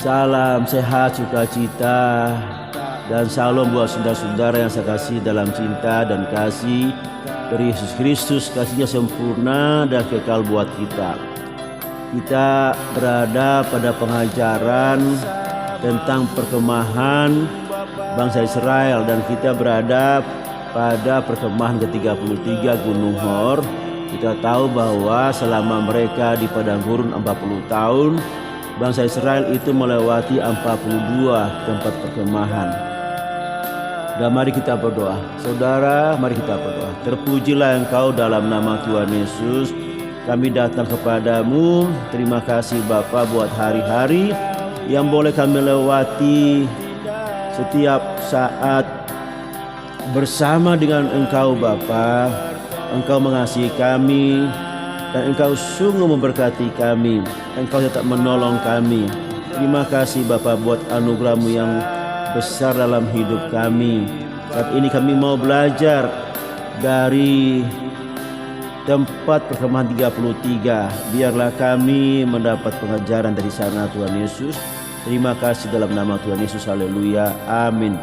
Salam sehat, sukacita, dan salam buat saudara-saudara yang saya kasih dalam cinta dan kasih dari Yesus Kristus. Kasihnya sempurna dan kekal buat kita. Kita berada pada pengajaran tentang perkemahan bangsa Israel, dan kita berada pada perkemahan ke-33 Gunung Hor. Kita tahu bahwa selama mereka di padang gurun 40 tahun, bangsa Israel itu melewati 42 tempat perkemahan. Dan mari kita berdoa. Saudara, mari kita berdoa. Terpujilah Engkau dalam nama Tuhan Yesus. Kami datang kepadamu. Terima kasih Bapa buat hari-hari yang boleh kami lewati setiap saat bersama dengan Engkau Bapa. Engkau mengasihi kami dan Engkau sungguh memberkati kami. Engkau tetap menolong kami. Terima kasih Bapa buat anugerah-Mu yang besar dalam hidup kami. Saat ini kami mau belajar dari tempat perkemahan 33. Biarlah kami mendapat pengajaran dari sana Tuhan Yesus. Terima kasih dalam nama Tuhan Yesus. Haleluya. Amin.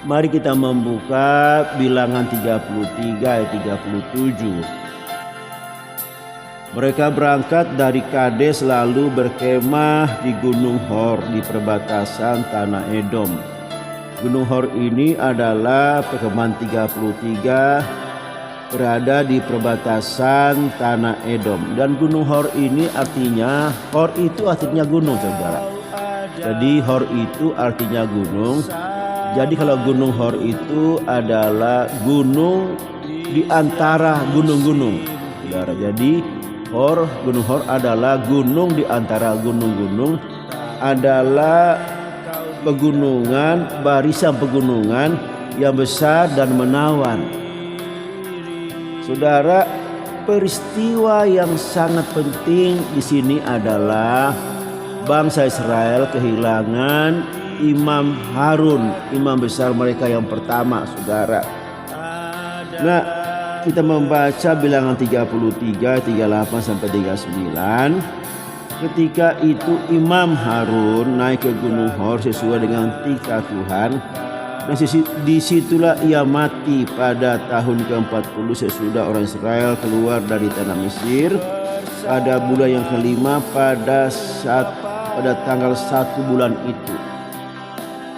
Mari kita membuka Bilangan 33 ayat 37. Mereka berangkat dari Kades lalu berkemah di Gunung Hor di perbatasan tanah Edom. Gunung Hor ini adalah perkemahan 33 berada di perbatasan tanah Edom. Dan Gunung Hor ini artinya, Hor itu artinya gunung saudara. Jadi Hor itu artinya gunung. Jadi kalau Gunung Hor itu adalah gunung di antara gunung-gunung saudara. Jadi Gunung Hor adalah gunung di antara gunung-gunung, adalah pegunungan, barisan pegunungan yang besar dan menawan. Saudara, peristiwa yang sangat penting di sini adalah bangsa Israel kehilangan Imam Harun, imam besar mereka yang pertama, saudara. Nah, kita membaca Bilangan 33, 38 sampai 39. Ketika itu Imam Harun naik ke Gunung Hor sesuai dengan titah Tuhan. Dan disitulah ia mati pada tahun ke-40 sesudah orang Israel keluar dari tanah Mesir. Pada bulan yang kelima pada tanggal 1 bulan itu.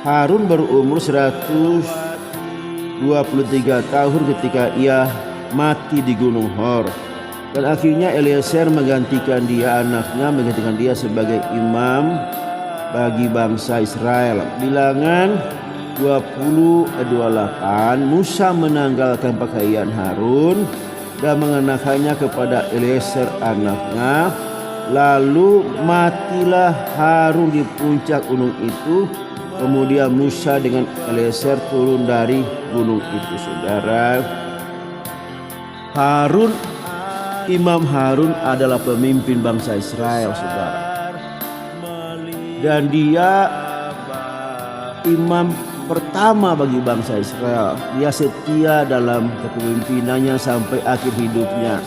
Harun berumur 123 tahun ketika ia mati di Gunung Hor. Dan akhirnya Eliezer menggantikan dia sebagai imam bagi bangsa Israel. Bilangan 20:28. Musa menanggalkan pakaian Harun dan mengenakannya kepada Eliezer anaknya. Lalu matilah Harun di puncak gunung itu. Kemudian Musa dengan Eliezer turun dari gunung itu, saudara. Imam Harun adalah pemimpin bangsa Israel, saudara. Dan dia imam pertama bagi bangsa Israel. Dia setia dalam kepemimpinannya sampai akhir hidupnya.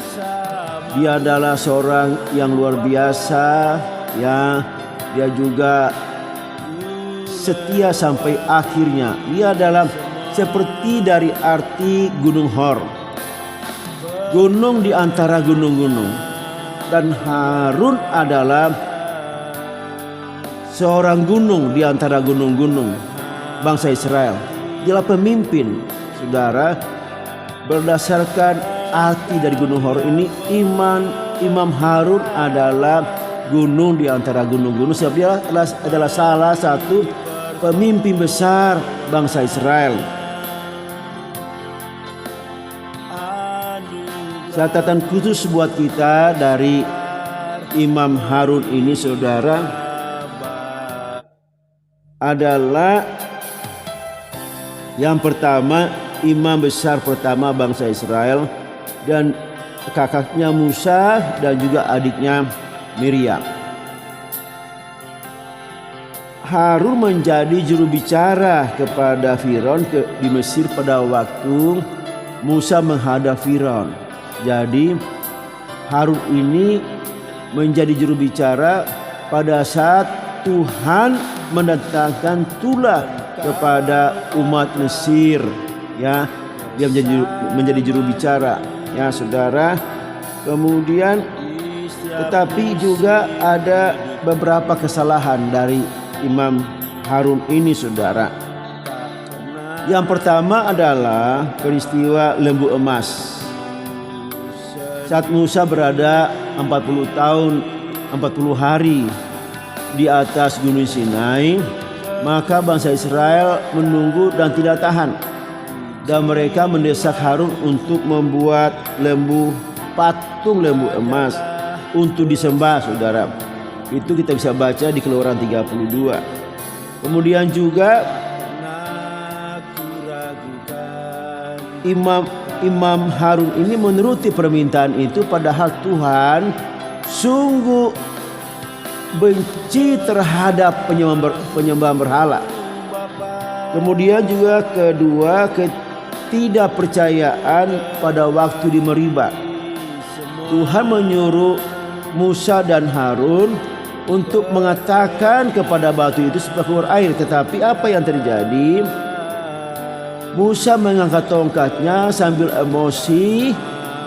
Dia adalah seorang yang luar biasa, ya. Dia juga setia sampai akhirnya. Dia adalah seperti dari arti Gunung Hor, gunung di antara gunung-gunung. Dan Harun adalah seorang gunung di antara gunung-gunung bangsa Israel. Dialah pemimpin, saudara. Berdasarkan arti dari Gunung Hor ini, Imam Harun adalah gunung di antara gunung-gunung. Sebab dia adalah salah satu pemimpin besar bangsa Israel. Catatan khusus buat kita dari Imam Harun ini, saudara, adalah yang pertama, imam besar pertama bangsa Israel, dan kakaknya Musa dan juga adiknya Miriam. Harun menjadi juru bicara kepada Firaun di Mesir pada waktu Musa menghadap Firaun. Jadi Harun ini menjadi juru bicara pada saat Tuhan mendatangkan tulah kepada umat Mesir, ya, dia menjadi juru bicara, ya saudara. Kemudian tetapi juga ada beberapa kesalahan dari Imam Harun ini, saudara. Yang pertama adalah peristiwa lembu emas. Saat Musa berada 40 hari di atas Gunung Sinai, maka bangsa Israel menunggu dan tidak tahan, dan mereka mendesak Harun untuk membuat patung lembu emas untuk disembah, saudara. Itu kita bisa baca di Keluaran 32. Kemudian juga Imam Harun ini menuruti permintaan itu, padahal Tuhan sungguh benci terhadap penyembahan berhala. Kemudian juga kedua, ketidakpercayaan pada waktu di Meribah. Tuhan menyuruh Musa dan Harun untuk mengatakan kepada batu itu supaya keluar air, tetapi apa yang terjadi? Musa mengangkat tongkatnya sambil emosi.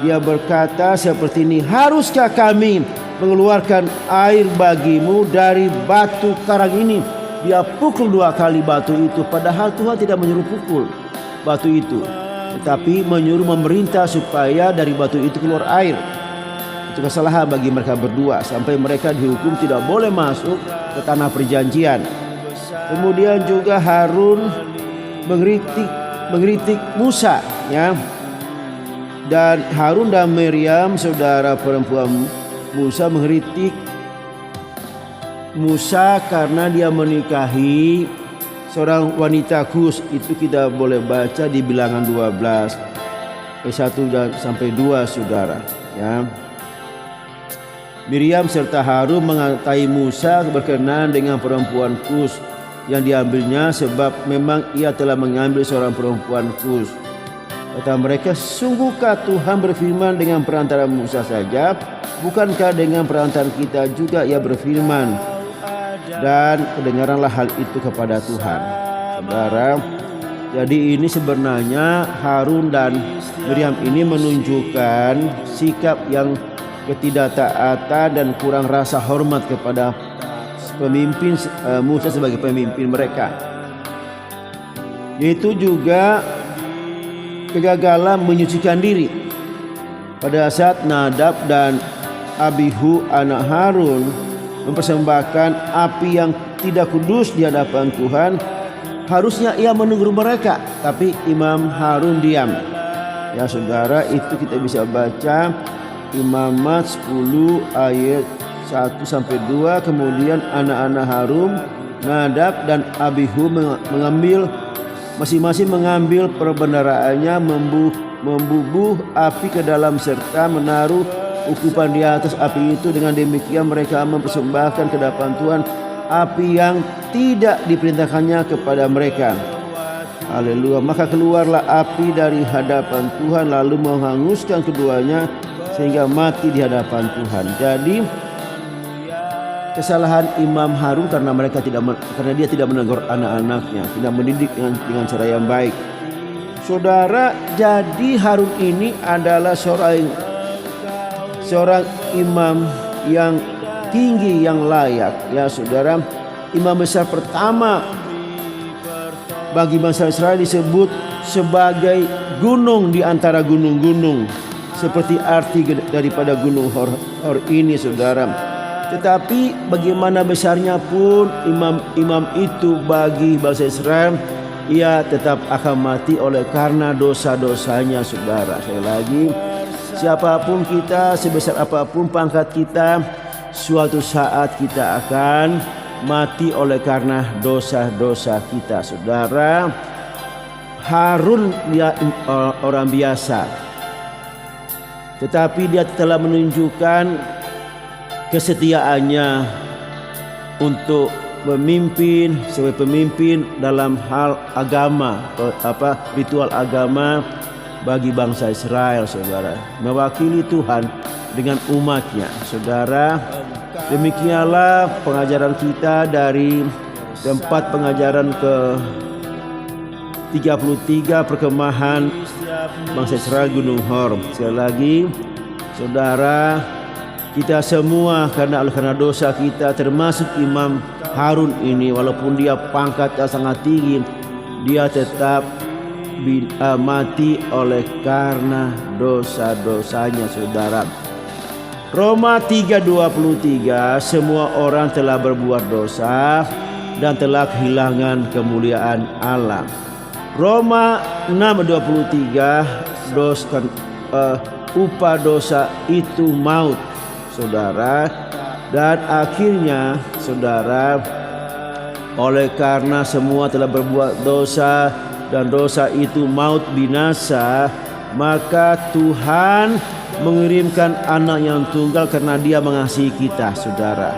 Dia berkata seperti ini, haruskah kami mengeluarkan air bagimu dari batu karang ini? Dia pukul 2 kali batu itu, padahal Tuhan tidak menyuruh pukul batu itu, tetapi menyuruh memerintah supaya dari batu itu keluar air. Itu kesalahan bagi mereka berdua, sampai mereka dihukum tidak boleh masuk ke tanah perjanjian. Kemudian juga Harun mengkritik Musa, ya. Dan Harun dan Miriam, saudara perempuan Musa, mengkritik Musa karena dia menikahi seorang wanita Kus. Itu kita boleh baca di Bilangan 12 ayat 1 sampai 2, saudara, ya. Miriam serta Harun mengatai Musa berkenaan dengan perempuan Kus yang diambilnya, sebab memang ia telah mengambil seorang perempuan Kus. Kata mereka, sungguhkah Tuhan berfirman dengan perantara Musa saja? Bukankah dengan perantara kita juga ia berfirman? Dan kedengaranlah hal itu kepada Tuhan. Saudara, jadi ini sebenarnya Harun dan Miriam ini menunjukkan sikap yang ketidaktaatan dan kurang rasa hormat kepada pemimpin Musa sebagai pemimpin mereka. Yaitu juga kegagalan menyucikan diri. Pada saat Nadab dan Abihu anak Harun mempersembahkan api yang tidak kudus di hadapan Tuhan, harusnya ia menegur mereka, tapi Imam Harun diam. Ya saudara, itu kita bisa baca Imamat 10 ayat 1 sampai 2. Kemudian anak-anak Harun, Nadab dan Abihu masing-masing mengambil perbendaraannya, membubuh api ke dalam serta menaruh ukupan di atas api itu. Dengan demikian mereka mempersembahkan ke hadapan Tuhan api yang tidak diperintahkannya kepada mereka. Haleluya. Maka keluarlah api dari hadapan Tuhan lalu menghanguskan keduanya sehingga mati di hadapan Tuhan. Jadi kesalahan Imam Harun karena dia tidak menegur anak-anaknya, tidak mendidik dengan cara yang baik. Saudara, jadi Harun ini adalah seorang imam yang tinggi, yang layak, ya saudara. Imam besar pertama bagi bangsa Israel, disebut sebagai gunung di antara gunung-gunung, seperti arti daripada gunung Hor ini, saudara. Tetapi bagaimana besarnya pun imam itu bagi bangsa Israel, ia tetap akan mati oleh karena dosa-dosanya, saudara. Sekali lagi, siapapun kita, sebesar apapun pangkat kita, suatu saat kita akan mati oleh karena dosa-dosa kita, saudara. Harun dia orang biasa, tetapi dia telah menunjukkan kesetiaannya untuk memimpin sebagai pemimpin dalam hal agama, ritual agama bagi bangsa Israel, saudara, mewakili Tuhan dengan umatnya, saudara. Demikianlah pengajaran kita dari tempat pengajaran ke 33 Perkemahan Bangsa Israel Gunung Hor. Sekali lagi, saudara, kita semua karena dosa kita, termasuk Imam Harun ini, walaupun dia pangkatnya sangat tinggi, dia tetap mati oleh karena dosa-dosanya, saudara. Roma 3:23, semua orang telah berbuat dosa dan telah kehilangan kemuliaan Allah. Roma 6:23, upah dosa itu maut, saudara. Dan akhirnya, saudara, oleh karena semua telah berbuat dosa dan dosa itu maut, binasa, maka Tuhan mengirimkan anak yang tunggal karena dia mengasihi kita, saudara.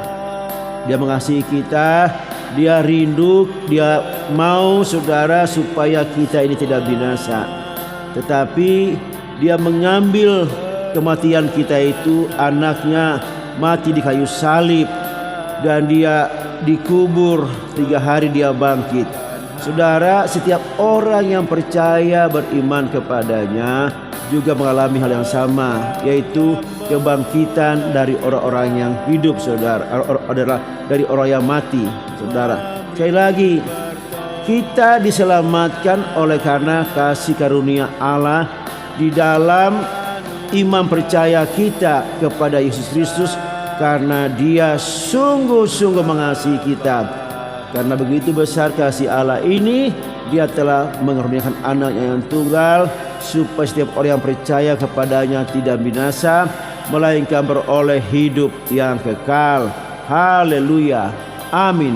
Dia mengasihi kita, dia rindu, dia mau, saudara, supaya kita ini tidak binasa, tetapi dia mengambil kematian kita itu. Anaknya mati di kayu salib dan dia dikubur, 3 hari dia bangkit. Saudara, setiap orang yang percaya, beriman kepadanya juga mengalami hal yang sama, yaitu kebangkitan dari orang-orang yang hidup, saudara, adalah dari orang yang mati, saudara. Sekali lagi, kita diselamatkan oleh karena kasih karunia Allah di dalam iman percaya kita kepada Yesus Kristus, karena dia sungguh-sungguh mengasihi kita. Karena begitu besar kasih Allah ini, dia telah mengaruniakan anaknya yang tunggal, supaya setiap orang yang percaya kepadanya tidak binasa, melainkan beroleh hidup yang kekal. Haleluya, amin.